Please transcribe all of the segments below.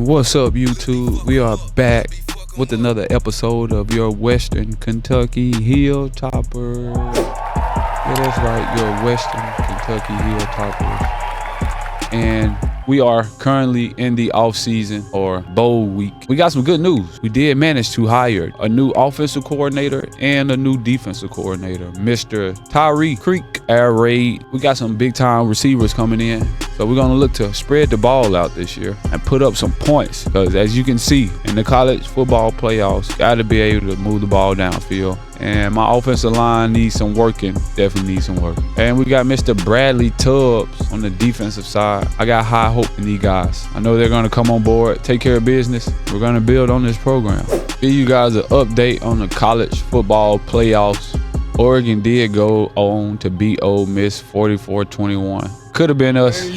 What's up, YouTube? We are back with another episode of your Western Kentucky Hill Topper. Yeah, that's right, your Western Kentucky Hill Topper. And we are currently in the off-season or bowl week. We got some good news. We did manage to hire a new offensive coordinator and a new defensive coordinator, Mr. Tyree Creek, Air Raid. We got some big-time receivers coming in. So we're going to look to spread the ball out this year and put up some points. Because as you can see, in the college football playoffs, got to be able to move the ball downfield. And my offensive line needs some working. Definitely needs some work. And we got Mr. Bradley Tubbs on the defensive side. I got high hope in these guys. I know they're going to come on board, take care of business. We're going to build on this program. Give you guys an update on the college football playoffs. Oregon did go on to beat Ole Miss 44-21. Could have been us,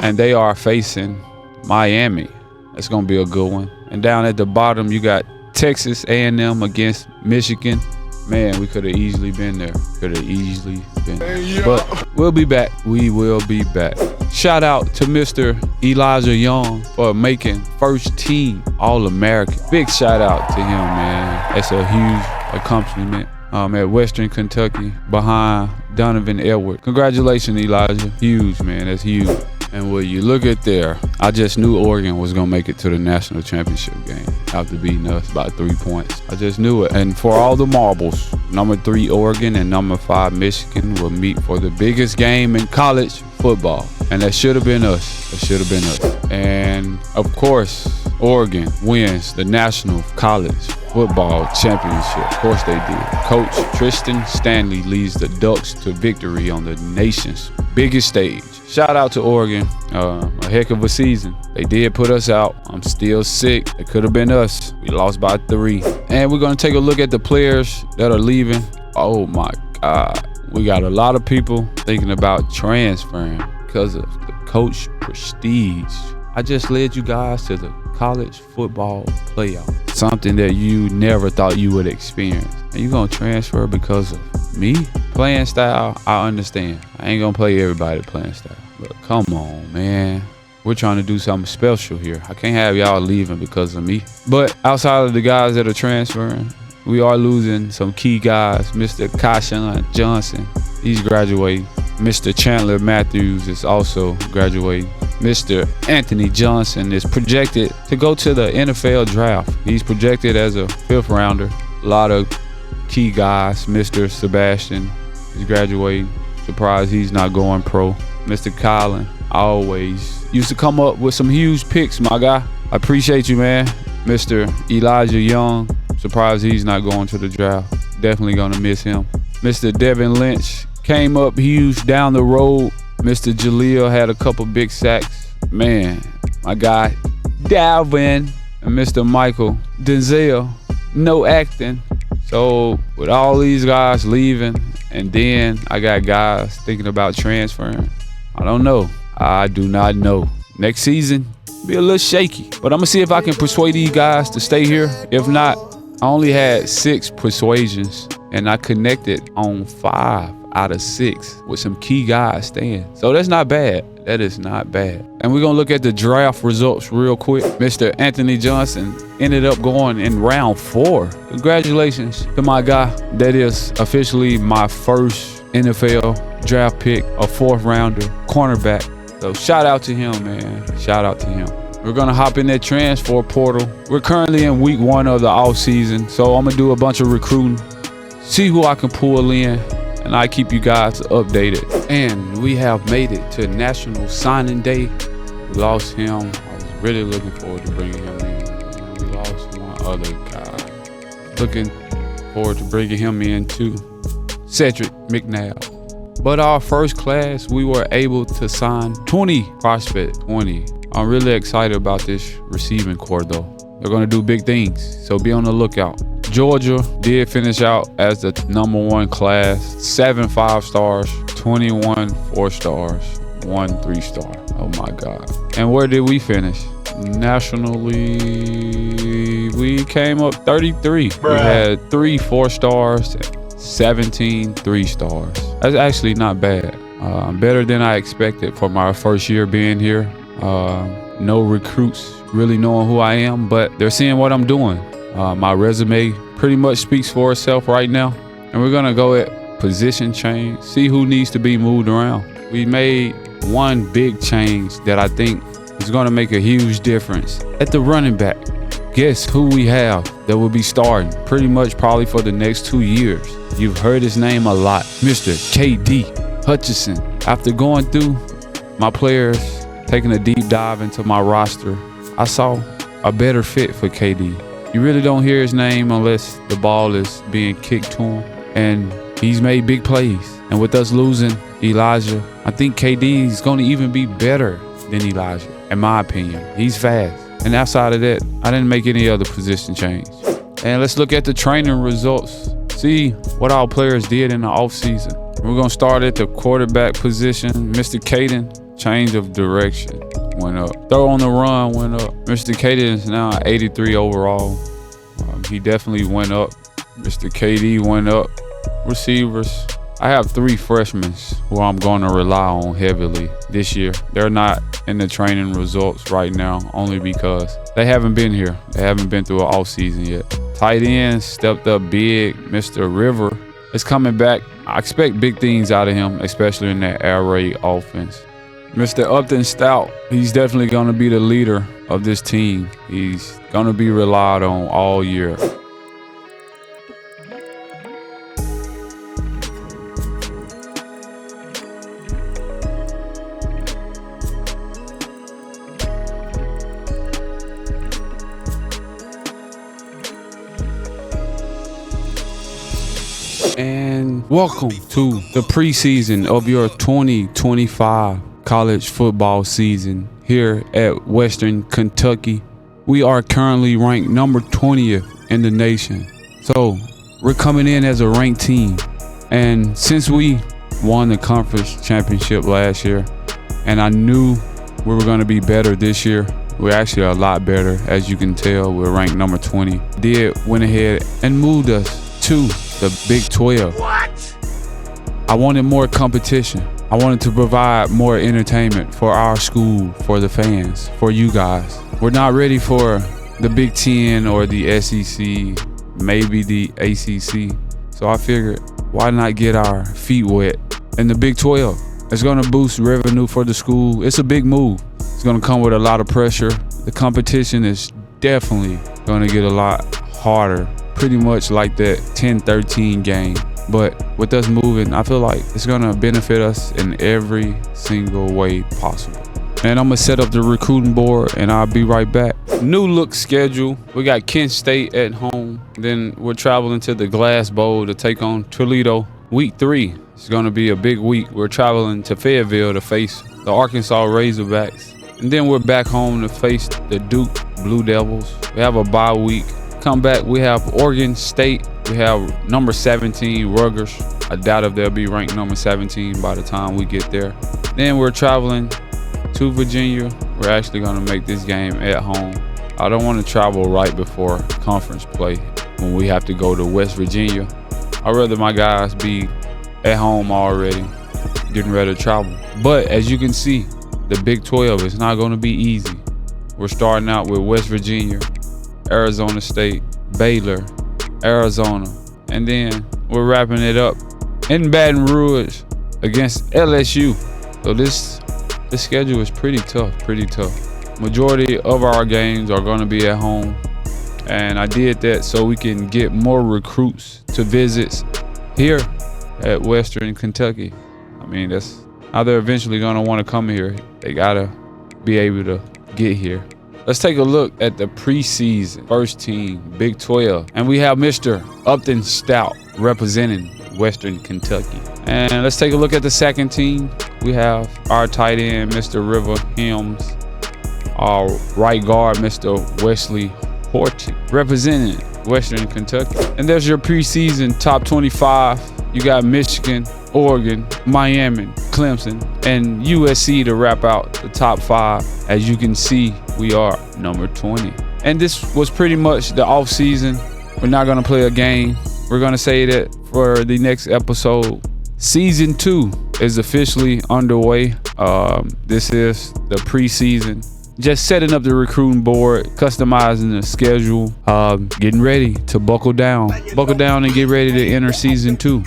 and they are facing Miami. That's going to be a good one. And down at the bottom, you got Texas A&M against Michigan. Man, we could have easily been there. But we'll be back. We will be back. Shout out to Mr. Elijah Young for making first team All-American. Big shout out to him, man. That's a huge accomplishment. At Western Kentucky behind Donovan Edwards. Congratulations, Elijah. Huge, man. That's huge. And when you look at there, I just knew Oregon was going to make it to the national championship game after beating us by 3 points. I just knew it. And for all the marbles, number 3 Oregon and number 5 Michigan will meet for the biggest game in college football. And that should have been us. And of course, Oregon wins the National College Football Championship. Of course they did. Coach Tristan Stanley leads the Ducks to victory on the nation's biggest stage. Shout out to Oregon. A heck of a season. They did put us out. I'm still sick. It could have been us. We lost by 3. And we're going to take a look at the players that are leaving. Oh my God. We got a lot of people thinking about transferring because of the coach prestige. I just led you guys to the college football playoff. Something that you never thought you would experience. And you're going to transfer because of me? Playing style, I understand. I ain't going to play everybody playing style. But come on, man. We're trying to do something special here. I can't have y'all leaving because of me. But outside of the guys that are transferring, we are losing some key guys. Mr. Kashan Johnson, he's graduating. Mr. Chandler Matthews is also graduating. Mr. Anthony Johnson is projected to go to the NFL draft. He's projected as a 5th rounder. A lot of key guys. Mr. Sebastian is graduating. Surprised he's not going pro. Mr. Colin always used to come up with some huge picks, my guy. I appreciate you, man. Mr. Elijah Young, surprised he's not going to the draft. Definitely gonna miss him. Mr. Devin Lynch came up huge down the road. Mr. Jaleel had a couple big sacks. Man, my guy Dalvin and Mr. Michael Denzel, no acting. So with all these guys leaving, and then I got guys thinking about transferring, I don't know. I do not know. Next season, be a little shaky. But I'm going to see if I can persuade these guys to stay here. If not, I only had 6 persuasions, and I connected on 5 out of 6 with some key guys staying. So that's not bad. That is not bad. And we're going to look at the draft results real quick. Mr. Anthony Johnson ended up going in round 4. Congratulations to my guy. That is officially my first NFL draft pick, a 4th rounder, cornerback. So shout out to him, man. Shout out to him. We're going to hop in that transfer portal. We're currently in week 1 of the off season. So I'm going to do a bunch of recruiting, see who I can pull in, and I keep you guys updated. And we have made it to National Signing Day. We lost him. I was really looking forward to bringing him in. And we lost one other guy. Looking forward to bringing him in too, Cedric McNabb. But our first class, we were able to sign 20 prospects. 20. I'm really excited about this receiving corps though. They're going to do big things, so be on the lookout. Georgia did finish out as the number 1 class. 7 5-stars, 21 4-stars, 1 3-star. Oh my God. And where did we finish? Nationally, we came up 33. We had 3 4-stars, 17 3-stars. That's actually not bad. Better than I expected for my first year being here. No recruits really knowing who I am, but they're seeing what I'm doing. My resume pretty much speaks for itself right now. And we're going to go at position change, see who needs to be moved around. We made one big change that I think is going to make a huge difference. At the running back, guess who we have that will be starting pretty much probably for the next 2 years. You've heard his name a lot, Mr. KD Hutchinson. After going through my players, taking a deep dive into my roster, I saw a better fit for KD. You really don't hear his name unless the ball is being kicked to him, and he's made big plays. And with us losing Elijah, I think KD is going to even be better than Elijah, in my opinion. He's fast. And outside of that, I didn't make any other position change. And let's look at the training results. See what our players did in the offseason. We're going to start at the quarterback position. Mr. Caden, change of direction, went up. Throw on the run went up. Mr. Caden is now 83 overall. He definitely went up. Mr. KD went up. Receivers, I have 3 freshmen who I'm going to rely on heavily this year. They're not in the training results right now only because they haven't been here. They haven't been through an off season yet. Tight end stepped up big. Mr. River is coming back. I expect big things out of him, especially in that air raid offense. Mr. Upton Stout, he's definitely going to be the leader of this team. He's going to be relied on all year. And welcome to the preseason of your 2025 college football season here at Western Kentucky. We are currently ranked number 20th in the nation. So we're coming in as a ranked team. And since we won the conference championship last year, and I knew we were going to be better this year, we're actually a lot better. As you can tell, we're ranked number 20. Went ahead and moved us to the Big 12. What? I wanted more competition. I wanted to provide more entertainment for our school, for the fans, for you guys. We're not ready for the Big 10 or the SEC, maybe the ACC. So I figured, why not get our feet wet in the Big 12? It's going to boost revenue for the school. It's a big move. It's going to come with a lot of pressure. The competition is definitely going to get a lot harder, pretty much like that 10-13 game. But with us moving, I feel like it's going to benefit us in every single way possible. And I'm going to set up the recruiting board and I'll be right back. New look schedule. We got Kent State at home. Then we're traveling to the Glass Bowl to take on Toledo. Week 3 is going to be a big week. We're traveling to Fayetteville to face the Arkansas Razorbacks. And then we're back home to face the Duke Blue Devils. We have a bye week. Come back, we have Oregon State. We have number 17, Rutgers. I doubt if they'll be ranked number 17 by the time we get there. Then we're traveling to Virginia. We're actually going to make this game at home. I don't want to travel right before conference play when we have to go to West Virginia. I'd rather my guys be at home already, getting ready to travel. But as you can see, the Big 12 is not going to be easy. We're starting out with West Virginia, Arizona State, Baylor, Arizona, and then we're wrapping it up in Baton Rouge against LSU. So this schedule is pretty tough. Majority of our games are going to be at home, and I did that so we can get more recruits to visits here at Western Kentucky. I mean, that's how they're eventually going to want to come here. They got to be able to get here. Let's take a look at the preseason first team, Big 12. And we have Mr. Upton Stout representing Western Kentucky. And let's take a look at the second team. We have our tight end, Mr. River Helms. Our right guard, Mr. Wesley Horton, representing Western Kentucky. And there's your preseason top 25. You got Michigan, Oregon, Miami, Clemson, and USC to wrap out the top 5. As you can see, we are number 20. And this was pretty much the off season. We're not going to play a game. We're going to say that for the next episode. Season 2 is officially underway. This is the preseason. just setting up the recruiting board, customizing the schedule, getting ready to buckle down and get ready to enter season 2.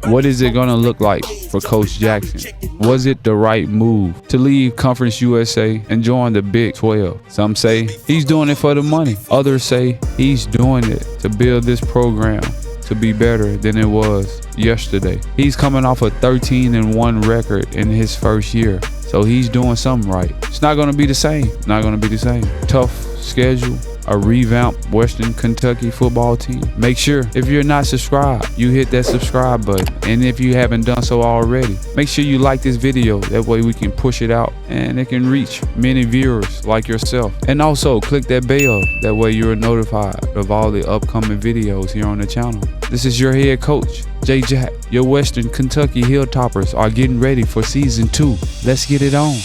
What is it gonna look like for Coach Jackson? Was it the right move to leave Conference USA and join the Big 12? Some say he's doing it for the money. Others say he's doing it to build this program to be better than it was yesterday. He's coming off a 13-1 record in his first year, so he's doing something right. It's not gonna be the same. Not gonna be the same. Tough schedule. A revamped Western Kentucky football team. Make sure if you're not subscribed, you hit that subscribe button. And if you haven't done so already, make sure you like this video. That way we can push it out and it can reach many viewers like yourself. And also click that bell. That way you're notified of all the upcoming videos here on the channel. This is your head coach, J Jack. Your Western Kentucky Hilltoppers are getting ready for season 2. Let's get it on.